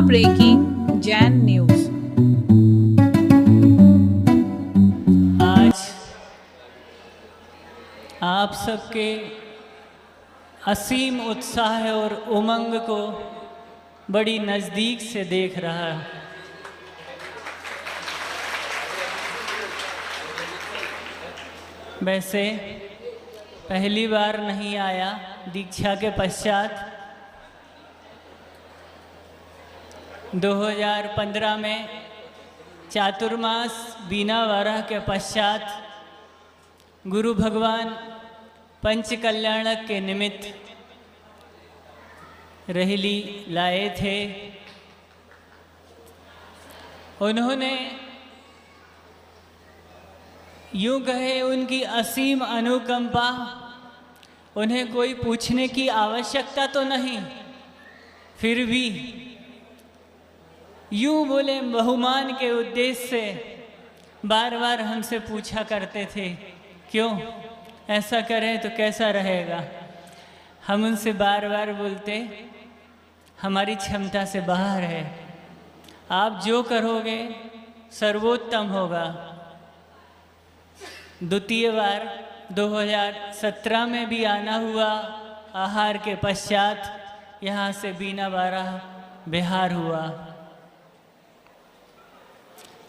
Breaking Jain news. आज आप सबके असीम उत्साह और उमंग को बड़ी नज़दीक से देख रहा है। वैसे पहली बार नहीं आया दीक्षा के पश्चात। 2015 में चातुर्मास बीना वाराह के पश्चात गुरु भगवान पंच कल्याणक के निमित्त रेहली लाए थे। उन्होंने यूँ कहे उनकी असीम अनुकंपा, उन्हें कोई पूछने की आवश्यकता तो नहीं, फिर भी यूँ बोले बहुमान के उद्देश्य से बार बार हमसे पूछा करते थे, क्यों ऐसा करें तो कैसा रहेगा। हम उनसे बार बार बोलते, हमारी क्षमता से बाहर है, आप जो करोगे सर्वोत्तम होगा। द्वितीय बार 2017 में भी आना हुआ, आहार के पश्चात यहाँ से बीना वाराह बिहार हुआ।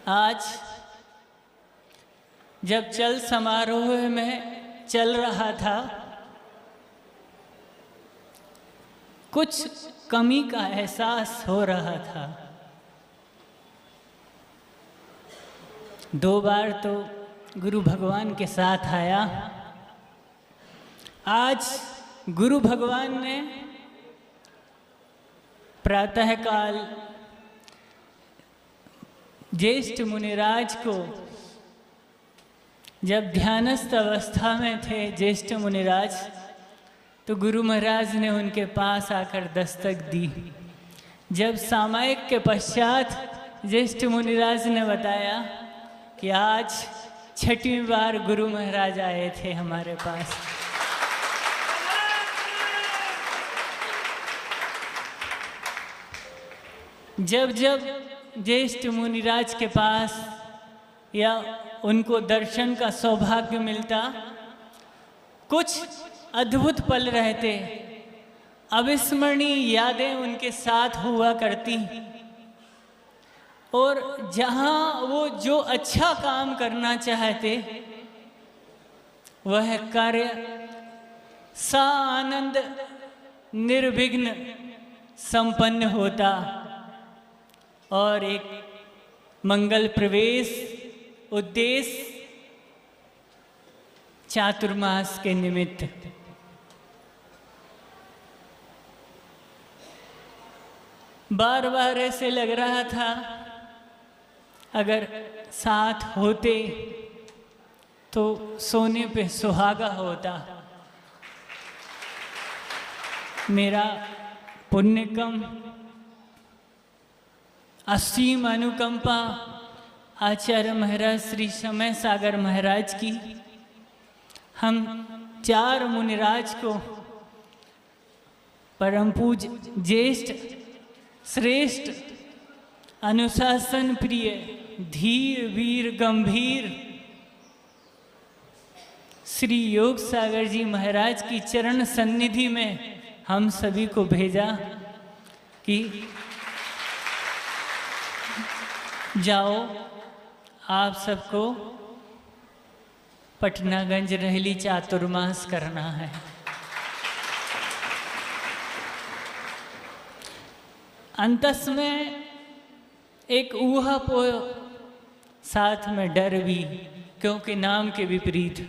आज जब चल समारोह में चल रहा था, कुछ कमी का एहसास हो रहा था। 2 बार तो गुरु भगवान के साथ आया, आज गुरु भगवान ने प्रातःकाल ज्येष्ठ मुनिराज को, जब ध्यानस्थ अवस्था में थे ज्येष्ठ मुनिराज, तो गुरु महाराज ने उनके पास आकर दस्तक दी। जब सामायिक के पश्चात ज्येष्ठ मुनिराज ने बताया कि आज 6वीं बार गुरु महाराज आए थे हमारे पास। जब जब ज्येष्ठ मुनिराज के पास या उनको दर्शन का सौभाग्य मिलता, कुछ अद्भुत पल रहते, अविस्मरणीय यादें उनके साथ हुआ करती। और जहाँ वो जो अच्छा काम करना चाहते, वह कार्य सानंद निर्विघ्न संपन्न होता और एक मंगल प्रवेश उद्देश्य चातुर्मास के निमित्त। बार बार ऐसे लग रहा था, अगर साथ होते तो सोने पे सुहागा होता। मेरा पुण्य कम, असीम अनुकंपा आचार्य महाराज श्री समय सागर महाराज की, हम 4 मुनिराज को परम पूज ज्येष्ठ श्रेष्ठ अनुशासन प्रिय धीर वीर गंभीर श्री योग सागर जी महाराज की चरण सन्निधि में हम सभी को भेजा कि जाओ, आप सबको पटनागंज रेहली चातुर्मास करना है। अंतस में एक ऊहापोह, साथ में डर भी, क्योंकि नाम के विपरीत।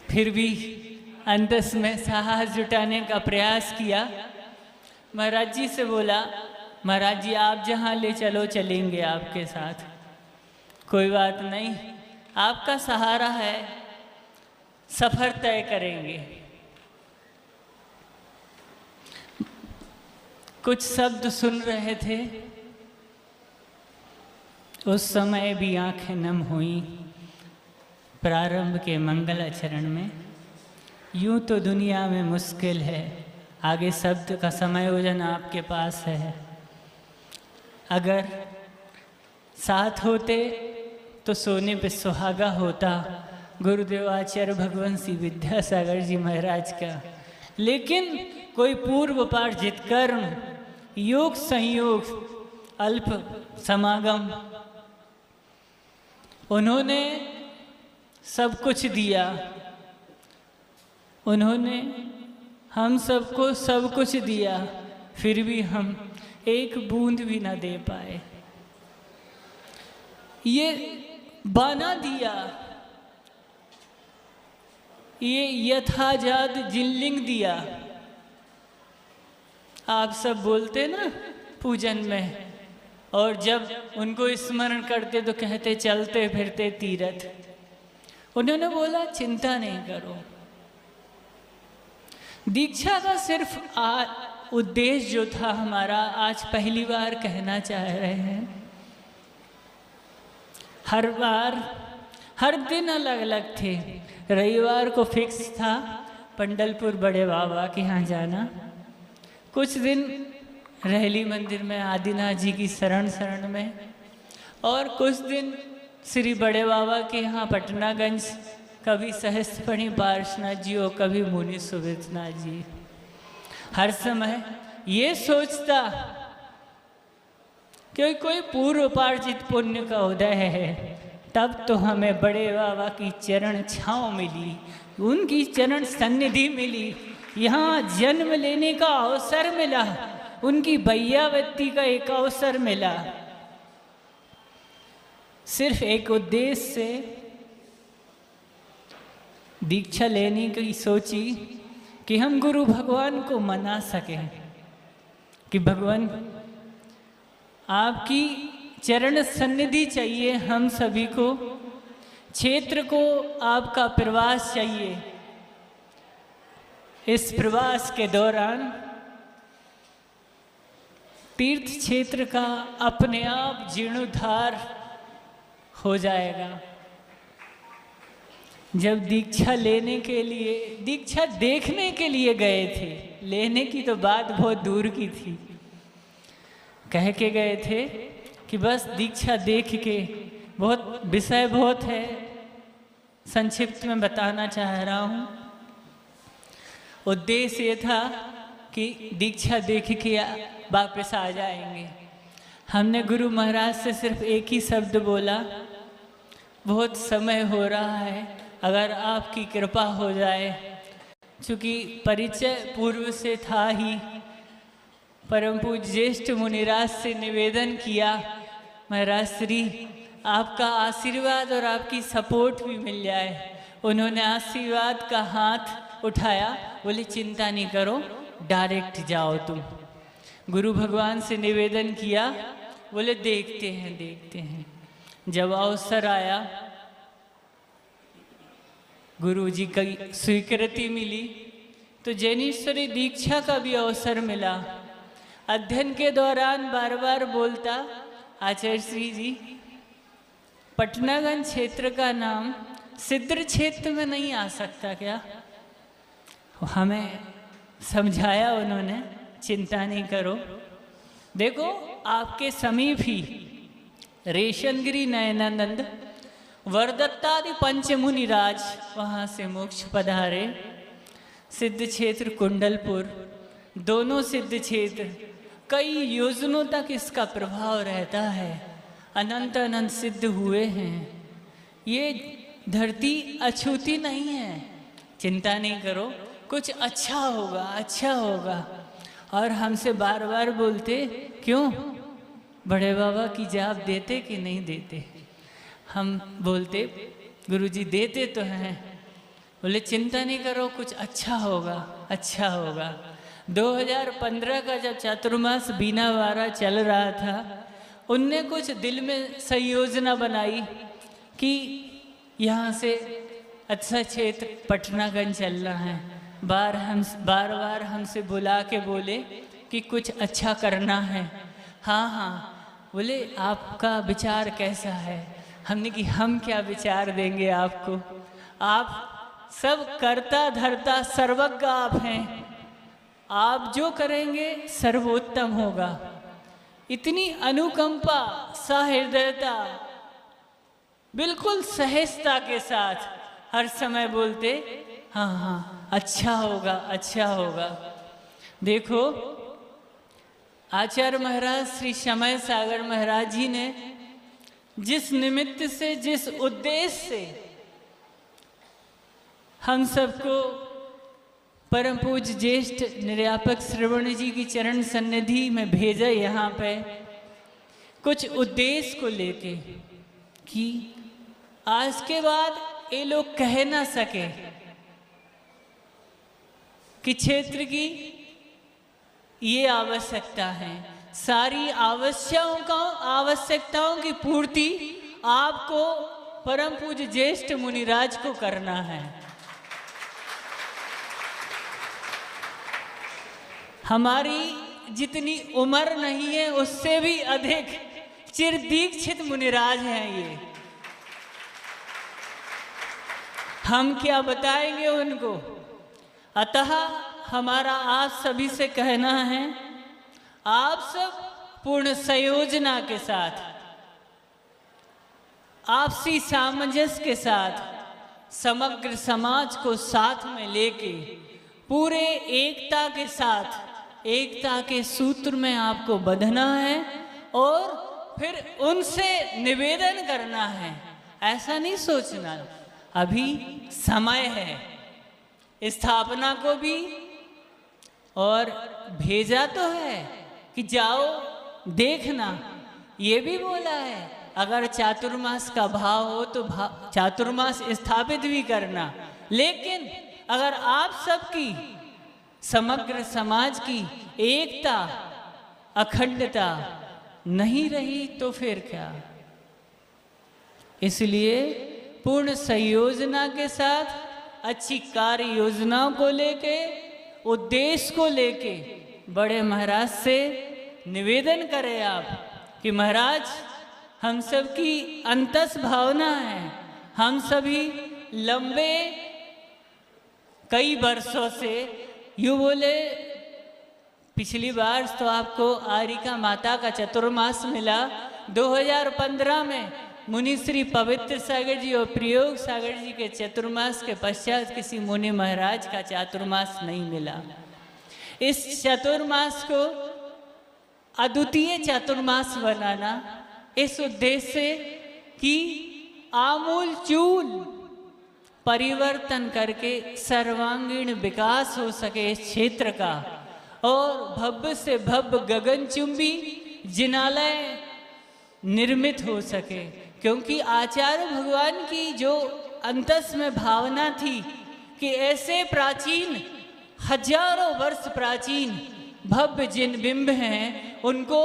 फिर भी अंतस में साहस जुटाने का प्रयास किया। महाराज जी से बोला, महाराज जी आप जहाँ ले चलो चलेंगे आपके साथ, कोई बात नहीं, आपका सहारा है, सफ़र तय करेंगे। कुछ शब्द सुन रहे थे, उस समय भी आंखें नम हुई। प्रारंभ के मंगलाचरण में, यूं तो दुनिया में मुश्किल है आगे शब्द का समायोजन आपके पास है। अगर साथ होते तो सोने पे सुहागा होता, गुरुदेव आचार्य भगवंशी विद्यासागर जी महाराज का। लेकिन कोई पूर्व पार्जित कर्म, योग संयोग, अल्प समागम, उन्होंने सब कुछ दिया, उन्होंने हम सबको सब कुछ दिया, फिर भी हम एक बूंद भी ना दे पाए। ये बाना दिया, ये यथाजात जिनलिंग दिया। आप सब बोलते ना पूजन में, और जब उनको स्मरण करते तो कहते चलते फिरते तीर्थ। उन्होंने बोला चिंता नहीं करो। दीक्षा का सिर्फ उद्देश्य जो था हमारा, आज पहली बार कहना चाह रहे हैं। हर बार हर दिन अलग अलग थे। रविवार को फिक्स था पंडलपुर बड़े बाबा के यहाँ जाना, कुछ दिन रहली मंदिर में आदिनाथ जी की शरण में, और कुछ दिन श्री बड़े बाबा के यहाँ पटनागंज, कभी सहस्त्रफणी पार्श्वनाथ जी और कभी मुनि सुविधनाथ जी। हर समय ये सोचता कि कोई पूर्व पार्जित पुण्य का उदय है, तब तो हमें बड़े बाबा की चरण छाँव मिली, उनकी चरण सन्निधि मिली, यहाँ जन्म लेने का अवसर मिला, उनकी भैयावती का एक अवसर मिला। सिर्फ एक उद्देश्य से दीक्षा लेने की सोची कि हम गुरु भगवान को मना सकें कि भगवान आपकी चरण सन्निधि चाहिए, हम सभी को क्षेत्र को आपका प्रवास चाहिए। इस प्रवास के दौरान तीर्थ क्षेत्र का अपने आप जीर्णोद्धार हो जाएगा। जब दीक्षा लेने के लिए, दीक्षा देखने के लिए गए थे, लेने की तो बात बहुत दूर की थी, कह के गए थे कि बस दीक्षा देख के, बहुत विषय बहुत है, संक्षिप्त में बताना चाह रहा हूँ। उद्देश्य ये था कि दीक्षा देख के वापस आ जाएंगे। हमने गुरु महाराज से सिर्फ एक ही शब्द बोला, बहुत समय हो रहा है, अगर आपकी कृपा हो जाए। चूँकि परिचय पूर्व से था ही, परम पूज्य ज्येष्ठ मुनिराज से निवेदन किया, महाराज श्री आपका आशीर्वाद और आपकी सपोर्ट भी मिल जाए। उन्होंने आशीर्वाद का हाथ उठाया, बोले चिंता नहीं करो, डायरेक्ट जाओ तुम। गुरु भगवान से निवेदन किया, बोले देखते हैं। जब अवसर आया, गुरु जी की स्वीकृति मिली, तो जैनेश्वरी दीक्षा का भी अवसर मिला। अध्ययन के दौरान बार बार बोलता, आचार्य श्री जी पटनागंज क्षेत्र का नाम सिद्ध क्षेत्र में नहीं आ सकता क्या? हमें समझाया उन्होंने, चिंता नहीं करो, देखो आपके समीप ही रेशनगिरी नयनानंद वरदत्तादि पंचमुनिराज वहाँ से मोक्ष पधारे। सिद्ध क्षेत्र कुंडलपुर, दोनों सिद्ध क्षेत्र कई योजनों तक इसका प्रभाव रहता है, अनंत अनंत सिद्ध हुए हैं। ये धरती अछूती नहीं है, चिंता नहीं करो, कुछ अच्छा होगा। और हमसे बार बार बोलते, क्यों बड़े बाबा की जाप देते कि नहीं देते? हम बोलते गुरुजी देते तो हैं। बोले चिंता नहीं करो, कुछ अच्छा होगा। 2015 का जब चातुर्मास बीना वारा चल रहा था, उनने कुछ दिल में संयोजना बनाई कि यहाँ से अच्छा क्षेत्र पटनागंज चलना है। बार बार हमसे बुला के बोले कि कुछ अच्छा करना है। हाँ, बोले आपका विचार कैसा है? हमने कि हम क्या विचार देंगे आपको, आप सब कर्ता धर्ता सर्वज्ञ आप हैं, आप जो करेंगे सर्वोत्तम होगा। इतनी अनुकंपा, सहृदयता, बिल्कुल सहजता के साथ हर समय बोलते, हाँ हाँ अच्छा होगा, अच्छा होगा। देखो आचार्य महाराज श्री समय सागर महाराज जी ने जिस निमित्त से, जिस उद्देश्य से हम सबको परम पूज्य ज्येष्ठ निर्यापक श्रवण जी की चरण सन्निधि में भेजा यहाँ पे, कुछ उद्देश्य को लेके कि आज के बाद ये लोग कह ना सके कि क्षेत्र की ये आवश्यकता है। सारी आवश्यकताओं की पूर्ति आपको परम पूज्य ज्येष्ठ मुनिराज को करना है। हमारी जितनी उम्र नहीं है उससे भी अधिक चिरदीक्षित मुनिराज हैं ये। हम क्या बताएंगे उनको। अतः हमारा आप सभी से कहना है, आप सब पूर्ण संयोजना के साथ, आपसी सामंजस्य के साथ समग्र समाज को साथ में लेके पूरे एकता के साथ, एकता के सूत्र में आपको बंधना है और फिर उनसे निवेदन करना है। ऐसा नहीं सोचना अभी समय है, स्थापना को भी और भेजा तो है कि जाओ देखना, ये भी बोला है अगर चातुर्मास का भाव हो तो चातुर्मास स्थापित भी करना। लेकिन अगर आप सबकी समग्र समाज की एकता, अखंडता नहीं रही तो फिर क्या। इसलिए पूर्ण संयोजना के साथ अच्छी कार्य योजनाओं को लेके, उद्देश्य को लेके बड़े महाराज से निवेदन करें आप कि महाराज हम सब की अंतस भावना है, हम सभी लंबे कई वर्षों से, यूँ बोले पिछली बार तो आपको आरिका माता का चतुर्मास मिला, 2015 में मुनि श्री पवित्र सागर जी और प्रयोग सागर जी के चतुर्मास के पश्चात किसी मुनि महाराज का चातुर्मास नहीं मिला। इस चतुर्मास को अद्वितीय चातुर्मास बनाना इस उद्देश्य से कि आमूल चूल परिवर्तन करके सर्वांगीण विकास हो सके इस क्षेत्र का और भव्य से भव्य गगनचुंबी जिनालय निर्मित हो सके। क्योंकि आचार्य भगवान की जो अंतस में भावना थी कि ऐसे प्राचीन, हजारों वर्ष प्राचीन भव्य जिन बिंब हैं उनको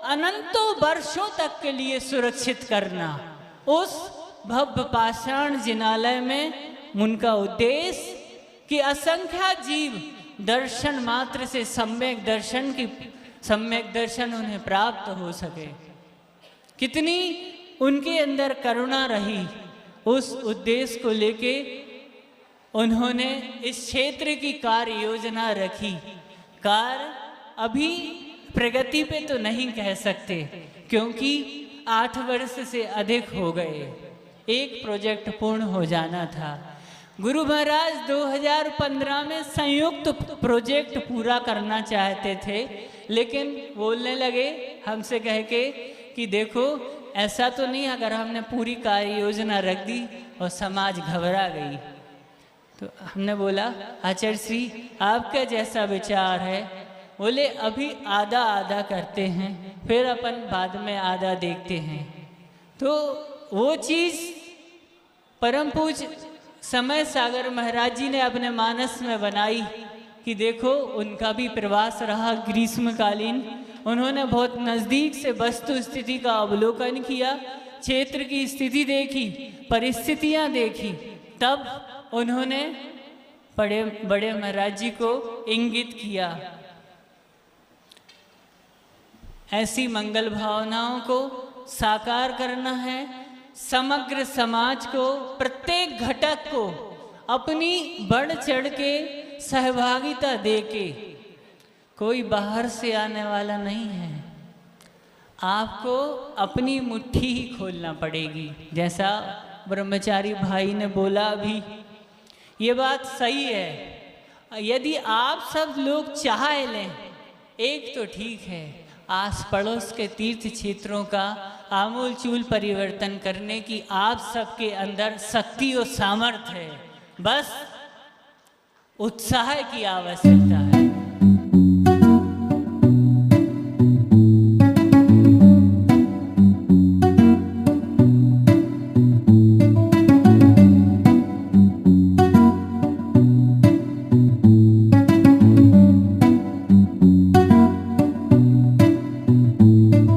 अनंतों वर्षों तक के लिए सुरक्षित करना, उस भव्य पाषाण जिनालय में उनका उद्देश्य कि असंख्य जीव दर्शन मात्र से सम्यक दर्शन उन्हें प्राप्त हो सके। कितनी उनके अंदर करुणा रही, उस उद्देश्य को लेके उन्होंने इस क्षेत्र की कार्य योजना रखी। कार्य अभी प्रगति पे तो नहीं कह सकते क्योंकि 8 वर्ष से अधिक हो गए, एक प्रोजेक्ट पूर्ण हो जाना था। गुरु महाराज 2015 में संयुक्त प्रोजेक्ट पूरा करना चाहते थे, लेकिन बोलने लगे हमसे कह के कि देखो ऐसा तो नहीं अगर हमने पूरी कार्य योजना रख दी और समाज घबरा गई। तो हमने बोला आचार्य श्री आपका जैसा विचार है। बोले अभी आधा आधा करते हैं, फिर अपन बाद में आधा देखते हैं। तो वो चीज़ परम पूज्य समय सागर महाराज जी ने अपने मानस में बनाई कि देखो उनका भी प्रवास रहा ग्रीष्मकालीन, उन्होंने बहुत नज़दीक से वस्तु स्थिति का अवलोकन किया, क्षेत्र की स्थिति देखी, परिस्थितियां देखी, तब उन्होंने बड़े महाराज जी को इंगित किया। ऐसी मंगल भावनाओं को साकार करना है, समग्र समाज को, प्रत्येक घटक को अपनी बढ़ चढ़ के सहभागिता देके कोई बाहर से आने वाला नहीं है। आपको अपनी मुट्ठी ही खोलना पड़ेगी। जैसा ब्रह्मचारी भाई ने बोला अभी, ये बात सही है। यदि आप सब लोग चाह लें, एक तो ठीक है, आस पड़ोस के तीर्थ क्षेत्रों का आमूल चूल परिवर्तन करने की आप सबके अंदर शक्ति और सामर्थ्य है, बस उत्साह की आवश्यकता है।